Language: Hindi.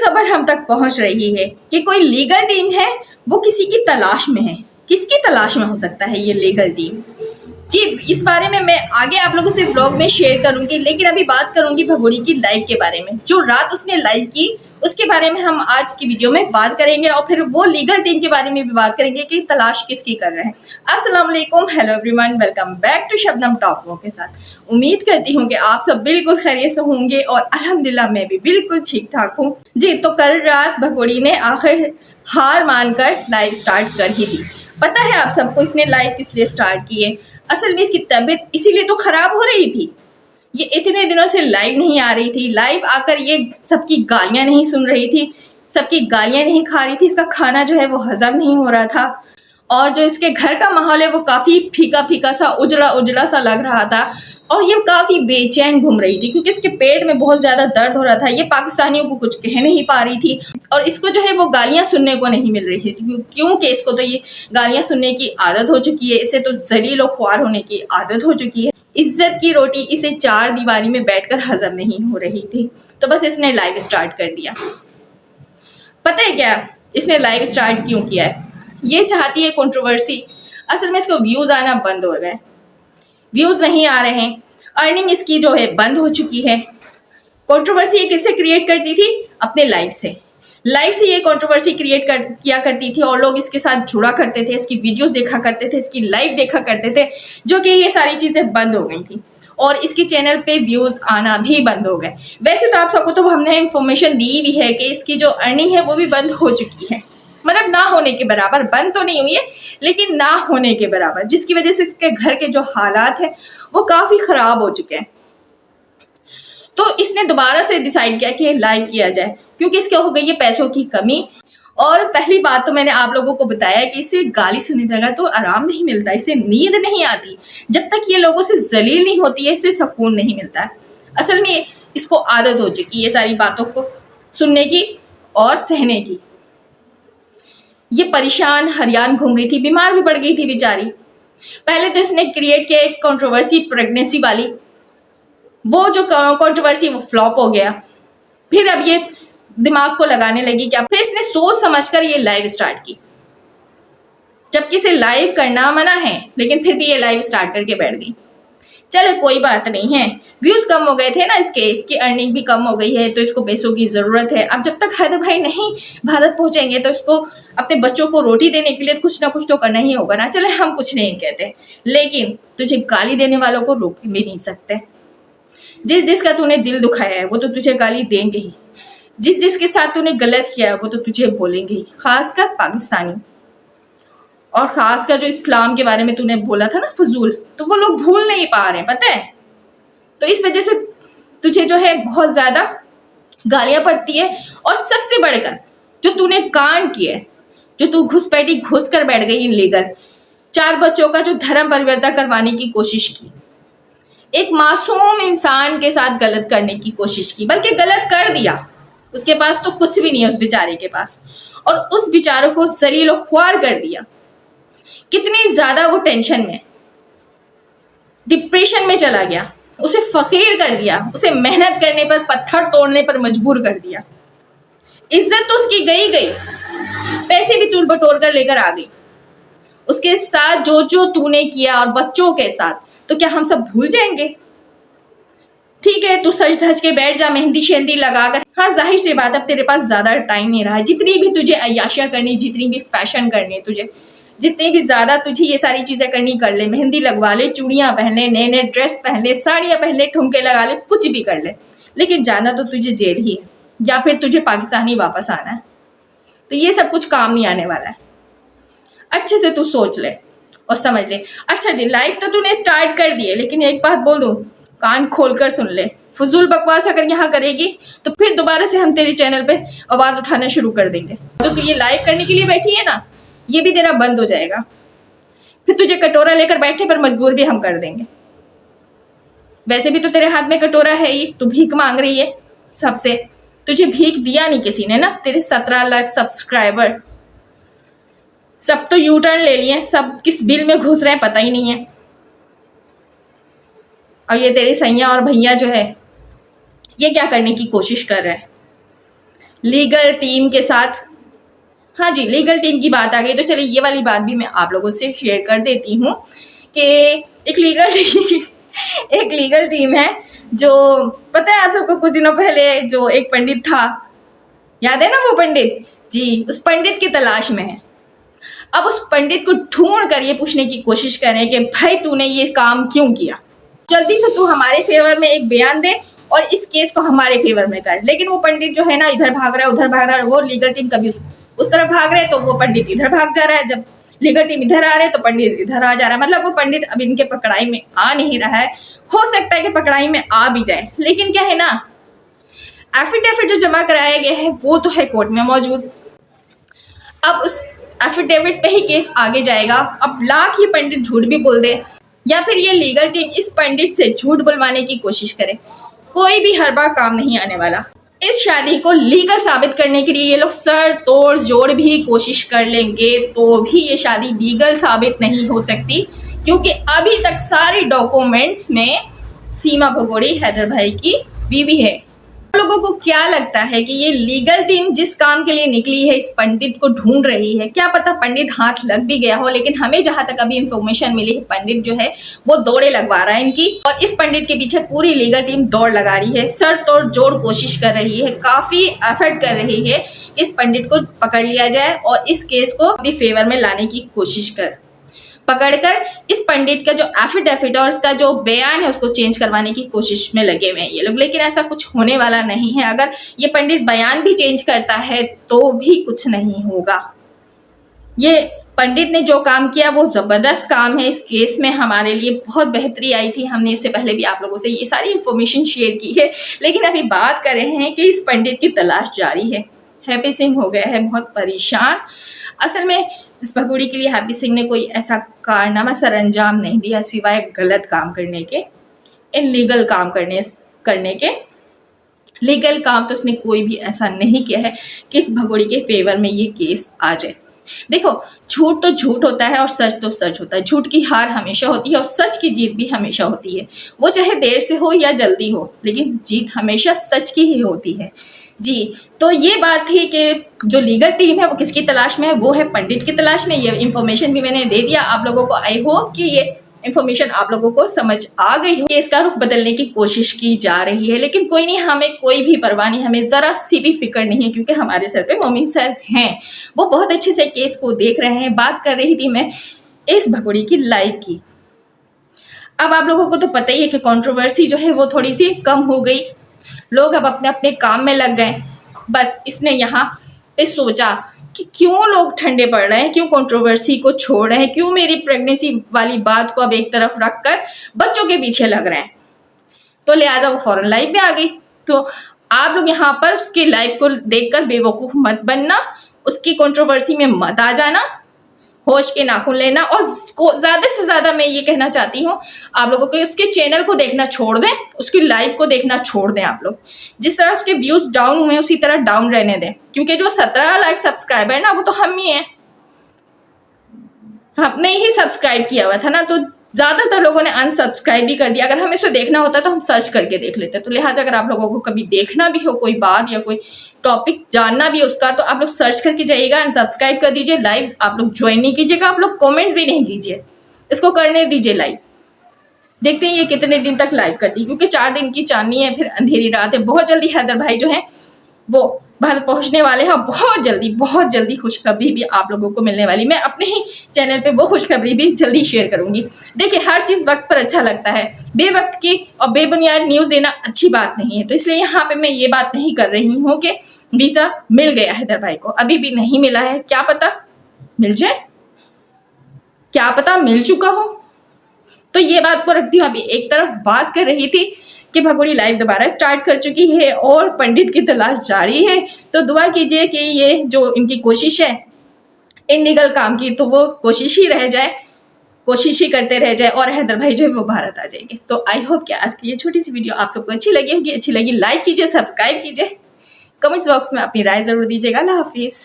खबर हम तक पहुंच रही है कि कोई लीगल टीम है, वो किसी की तलाश में है। किसकी तलाश में हो सकता है ये लीगल टीम? जी, इस बारे में मैं आगे आप लोगों से व्लॉग में शेयर करूंगी, लेकिन अभी बात करूंगी भगोड़ी की लाइव के बारे में। जो रात उसने लाइव की उसके बारे में हम आज की वीडियो में बात करेंगे, और फिर वो लीगल टीम के बारे में भी बात करेंगे कि तलाश किसकी कर रहे हैं। अस्सलाम वालेकुम, hello everyone, welcome back to Shabnam talk वो के साथ। उम्मीद करती हूँ कि आप सब बिल्कुल खैरियत से होंगे और अल्हम्दुलिल्लाह मैं भी बिल्कुल ठीक ठाक हूँ। जी, तो कल रात भगोड़ी ने आखिर हार मानकर लाइव स्टार्ट कर ही दी। पता है आप सबको इसने लाइव किस लिए स्टार्ट की है? असल में इसकी तबीयत इसीलिए तो खराब हो रही थी। ये इतने दिनों से लाइव नहीं आ रही थी। लाइव आकर ये सबकी गालियां नहीं सुन रही थी, सबकी गालियां नहीं खा रही थी, इसका खाना जो है वो हजम नहीं हो रहा था, और जो इसके घर का माहौल है वो काफी फीका फीका सा, उजड़ा उजड़ा सा लग रहा था, और ये काफी बेचैन घूम रही थी क्योंकि इसके पेट में बहुत ज्यादा दर्द हो रहा था। ये पाकिस्तानियों को कुछ कह नहीं पा रही थी, और इसको जो है वो गालियां सुनने को नहीं मिल रही थी क्योंकि इसको तो ये गालियां सुनने की आदत हो चुकी है। इसे तो जलील और ख्वार होने की आदत हो चुकी है। इज्जत की रोटी इसे चार दीवारी में बैठकर हजम नहीं हो रही थी, तो बस इसने लाइव स्टार्ट कर दिया। पता है क्या इसने लाइव स्टार्ट क्यों किया है? ये चाहती है कंट्रोवर्सी। असल में इसको व्यूज आना बंद हो गए, व्यूज नहीं आ रहे हैं, अर्निंग इसकी जो है बंद हो चुकी है। कंट्रोवर्सी ये किससे क्रिएट करती थी? अपने लाइव से। लाइव से ये कंट्रोवर्सी किया करती थी, और लोग इसके साथ जुड़ा करते थे, इसकी वीडियोस देखा करते थे, इसकी लाइव देखा करते थे, जो कि ये सारी चीजें बंद हो गई थी, और इसके चैनल पे व्यूज आना भी बंद हो गए। वैसे तो आप सबको तो हमने इंफॉर्मेशन दी भी है कि इसकी जो अर्निंग है वो भी बंद हो चुकी है, मतलब ना होने के बराबर। बंद तो नहीं हुई है लेकिन ना होने के बराबर, जिसकी वजह से इसके घर के जो हालात है वो काफी खराब हो चुके हैं। तो इसने दोबारा से डिसाइड किया कि लाइव किया जाए, क्योंकि इसके हो गई है पैसों की कमी। और पहली बात तो मैंने आप लोगों को बताया कि इसे गाली सुनने बगैर तो आराम नहीं मिलता, इसे नींद नहीं आती। जब तक ये लोगों से जलील नहीं होती है इसे सुकून नहीं मिलता है। असल में इसको आदत हो चुकी है ये सारी बातों को सुनने की और सहने की। ये परेशान हरियाण घूम रही थी, बीमार भी पड़ गई थी बेचारी। पहले तो इसने क्रिएट किया एक कंट्रोवर्सी प्रेगनेंसी वाली, वो जो कंट्रोवर्सी वो फ्लॉप हो गया। फिर अब ये दिमाग को लगाने लगी क्या, फिर इसने सोच समझकर ये लाइव स्टार्ट की, जबकि इसे लाइव करना मना है, लेकिन फिर भी ये लाइव स्टार्ट करके बैठ गई। चलो कोई बात नहीं है, व्यूज कम हो गए थे ना इसकी अर्निंग भी कम हो गई है, तो इसको पैसों की जरूरत है। अब जब तक हैदर भाई नहीं भारत पहुंचेंगे तो इसको अपने बच्चों को रोटी देने के लिए कुछ ना कुछ तो करना ही होगा ना। चले हम कुछ नहीं कहते, लेकिन तुझे गाली देने वालों को रोक भी नहीं सकते। जिस जिसका तूने दिल दुखाया है वो तो तुझे गाली देंगे ही, जिस जिसके साथ तूने गलत किया है वो तो तुझे बोलेंगे ही, खासकर पाकिस्तानी, और खासकर जो इस्लाम के बारे में तूने बोला था ना फजूल, तो वो लोग भूल नहीं पा रहे, पता है। तो इस वजह से तुझे जो है बहुत ज्यादा गालियां पड़ती है। और सबसे बढ़कर जो तूने कांड किए, जो तू घुसपैठी घुस कर बैठ गई इनलीगल, 4 बच्चों का जो धर्म परिवर्तन करवाने की कोशिश की, एक मासूम इंसान के साथ गलत करने की कोशिश की, बल्कि गलत कर दिया। उसके पास तो कुछ भी नहीं है उस बेचारे के पास, और उस बेचारों को जलील और ख्वार कर दिया। कितनी ज्यादा वो टेंशन में, डिप्रेशन में चला गया, उसे फकीर कर दिया, उसे मेहनत करने पर, पत्थर तोड़ने पर मजबूर कर दिया। इज्जत तो उसकी गई गई, पैसे भी तू बटोर कर लेकर आ गई। उसके साथ जो जो तूने किया और बच्चों के साथ, तो क्या हम सब भूल जाएंगे? ठीक है, तू सज धज के बैठ जा मेहंदी शेंदी लगाकर। हाँ, जाहिर सी बात अब तेरे पास ज्यादा टाइम नहीं रहा है। जितनी भी तुझे अय्याशियां करनी, जितनी भी फैशन करनी, तुझे जितनी भी ज्यादा तुझे ये सारी चीजें करनी कर ले। मेहंदी लगवा ले, चूड़ियां पहन ले, नए नए ड्रेस पहन ले, साड़ियां पहन ले, ठुमके लगा ले, कुछ भी कर ले, लेकिन जाना तो तुझे जेल ही है, या फिर तुझे पाकिस्तान ही वापस आना है। तो ये सब कुछ काम नहीं आने वाला है। अच्छे से तू सोच ले और समझ ले। अच्छा जी, लाइफ तो तूने स्टार्ट कर दी है, लेकिन एक बात बोल दूं, कान खोलकर सुन ले। फजूल बकवास अगर यहाँ करेगी तो फिर दोबारा से हम तेरे चैनल पे आवाज उठाना शुरू कर देंगे। जो तू ये लाइव करने के लिए बैठी है ना, ये भी तेरा बंद हो जाएगा। फिर तुझे कटोरा लेकर बैठने पर मजबूर भी हम कर देंगे। वैसे भी तो तेरे हाथ में कटोरा है ही, तू भीख मांग रही है सबसे। तुझे भीख दिया नहीं किसी ने ना। तेरे 17 लाख सब्सक्राइबर सब तो यू टर्न ले लिए, सब किस बिल में घुस रहे हैं पता ही नहीं है। और ये तेरे सैया और भैया जो है ये क्या करने की कोशिश कर रहे हैं? लीगल टीम के साथ। हाँ जी, लीगल टीम की बात आ गई तो चलिए ये वाली बात भी मैं आप लोगों से शेयर कर देती हूँ कि एक लीगल टीम है जो, पता है आप सबको, कुछ दिनों पहले जो एक पंडित था, याद है ना वो पंडित जी, उस पंडित की तलाश में है। अब उस पंडित को ढूंढ कर ये पूछने की कोशिश कर रहे हैं कि भाई तूने ये काम क्यों किया, जल्दी से तू हमारे फेवर में एक बयान दे और इस केस को हमारे फेवर में कर। लेकिन वो पंडित जो है ना, इधर भाग रहा है उधर भाग रहा है, वो लीगल टीम कभी उस तरफ भाग रहे तो वो पंडित इधर भाग जा रहा है, जब लीगल टीम इधर आ रहे तो पंडित इधर आ जा रहा है। मतलब वो पंडित अब इनके पकड़ाई में आ नहीं रहा है। हो सकता है कि पकड़ाई में आ भी जाए, लेकिन क्या है ना, एफिडेविट जो जमा कराया गया है वो तो है कोर्ट में मौजूद। अब उस एफिडेविट पे ही केस आगे जाएगा। अब लाख ये पंडित झूठ भी बोल दे या फिर ये लीगल टीम इस पंडित से झूठ बुलवाने की कोशिश करे, कोई भी हर बार काम नहीं आने वाला। इस शादी को लीगल साबित करने के लिए ये लोग सर तोड़ जोड़ भी कोशिश कर लेंगे तो भी ये शादी लीगल साबित नहीं हो सकती, क्योंकि अभी तक सारे डॉक्यूमेंट्स में सीमा भगोड़ी हैदर भाई की बीवी है। आप लोगों को क्या लगता है कि ये लीगल टीम जिस काम के लिए निकली है, इस पंडित को ढूंढ रही है, क्या पता पंडित हाथ लग भी गया हो, लेकिन हमें जहां तक अभी इंफॉर्मेशन मिली है, पंडित जो है वो दौड़े लगवा रहा है इनकी, और इस पंडित के पीछे पूरी लीगल टीम दौड़ लगा रही है, सर तोड़ जोड़ कोशिश कर रही है, काफी एफर्ट कर रही है कि इस पंडित को पकड़ लिया जाए और इस केस को अपने फेवर में लाने की कोशिश पकड़कर इस पंडित का जो एफिडेविट और उसका जो बयान है उसको चेंज करवाने की कोशिश में लगे हुए हैं ये लोग। लेकिन ऐसा कुछ होने वाला नहीं है। अगर ये पंडित बयान भी चेंज करता है तो भी कुछ नहीं होगा। ये पंडित ने जो काम किया वो जबरदस्त काम है। इस केस में हमारे लिए बहुत बेहतरी आई थी। हमने इससे पहले भी आप लोगों से ये सारी इंफॉर्मेशन शेयर की है, लेकिन अभी बात कर रहे हैं कि इस पंडित की तलाश जारी है। हैप्पी सिंह हो गया है बहुत परेशान। असल में इस भगोड़ी के लिए हैप्पी सिंह ने कोई ऐसा कारनामा सर अंजाम नहीं दिया सिवाय गलत काम करने के, इनलीगल काम करने के। लीगल काम तो उसने कोई भी ऐसा नहीं किया है कि इस भगोड़ी के फेवर में ये केस आ जाए। देखो, झूठ तो झूठ होता है और सच तो सच होता है। झूठ की हार हमेशा होती है और सच की जीत भी हमेशा होती है। वो चाहे देर से हो या जल्दी हो, लेकिन जीत हमेशा सच की ही होती है जी। तो ये बात थी कि जो लीगल टीम है वो किसकी तलाश में है, वो है पंडित की तलाश में। ये इन्फॉर्मेशन भी मैंने दे दिया आप लोगों को। आई होप कि ये इन्फॉर्मेशन आप लोगों को समझ आ गई हो। केस का रुख बदलने की कोशिश की जा रही है, लेकिन कोई नहीं, हमें कोई भी परवाह नहीं, हमें जरा सी भी फिक्र नहीं है, क्योंकि हमारे सर पे मोमिन सर हैं। वो बहुत अच्छे से केस को देख रहे हैं। बात कर रही थी मैं इस भगोड़ी की लाइफ की। अब आप लोगों को तो पता ही है कि कंट्रोवर्सी जो है वो थोड़ी सी कम हो गई। लोग अब अपने अपने काम में लग गए। बस इसने यहाँ पे सोचा कि क्यों लोग ठंडे पड़ रहे हैं, क्यों कंट्रोवर्सी को छोड़ रहे हैं, क्यों मेरी प्रेगनेंसी वाली बात को अब एक तरफ रखकर बच्चों के पीछे लग रहे हैं। तो लिहाजा वो फौरन लाइव में आ गई। तो आप लोग यहाँ पर उसकी लाइफ को देखकर बेवकूफ मत बनना, उसकी कंट्रोवर्सी में मत आ जाना, होश के नाखून लेना। और ज्यादा से ज्यादा मैं ये कहना चाहती हूँ आप लोगों को, उसके चैनल को देखना छोड़ दें, उसकी लाइव को देखना छोड़ दें। आप लोग जिस तरह उसके व्यूज डाउन हुए उसी तरह डाउन रहने दें, क्योंकि जो 17 लाख सब्सक्राइबर है ना, वो तो हम ही हैं। हमने ही सब्सक्राइब किया हुआ था ना, तो ज्यादातर लोगों ने अनसब्सक्राइब भी कर दिया। अगर हमें इसे देखना होता तो हम सर्च करके देख लेते। तो लिहाजा अगर आप लोगों को कभी देखना भी हो कोई बात या कोई टॉपिक जानना भी उसका, तो आप लोग सर्च करके जाइएगा, अनसब्सक्राइब कर दीजिए, लाइव आप लोग ज्वाइन नहीं कीजिएगा, आप लोग कमेंट्स भी नहीं कीजिए, इसको करने दीजिए लाइव। देखते हैं ये कितने दिन तक लाइव करती है, क्योंकि 4 दिन की चांदनी है, फिर अंधेरी रात है। बहुत जल्दी हैदर भाई जो है वो भारत पहुंचने वाले हैं। बहुत जल्दी खुशखबरी भी आप लोगों को मिलने वाली। मैं अपने ही चैनल पे वो खुशखबरी भी जल्दी शेयर करूंगी। देखिए, हर चीज वक्त पर अच्छा लगता है। बेवक्त की और बेबुनियाद न्यूज देना अच्छी बात नहीं है। तो इसलिए यहाँ पे मैं ये बात नहीं कर रही हूँ कि वीजा मिल गया हैदर भाई को, अभी भी नहीं मिला है। क्या पता मिल जाए, क्या पता मिल चुका हो। तो ये बात को रखती हूँ। अभी एक तरफ बात कर रही थी कि भगोड़ी लाइव दोबारा स्टार्ट कर चुकी है और पंडित की तलाश जारी है। तो दुआ कीजिए कि ये जो इनकी कोशिश है इनलीगल काम की, तो वो कोशिश ही रह जाए, कोशिश ही करते रह जाए और हैदर भाई जो है वो भारत आ जाएंगे। तो आई होप कि आज की ये छोटी सी वीडियो आप सबको अच्छी लगी होगी। अच्छी लगी लाइक कीजिए, सब्सक्राइब कीजिए, कमेंट्स बॉक्स में अपनी राय जरूर दीजिएगा। अल्लाह हाफिज़।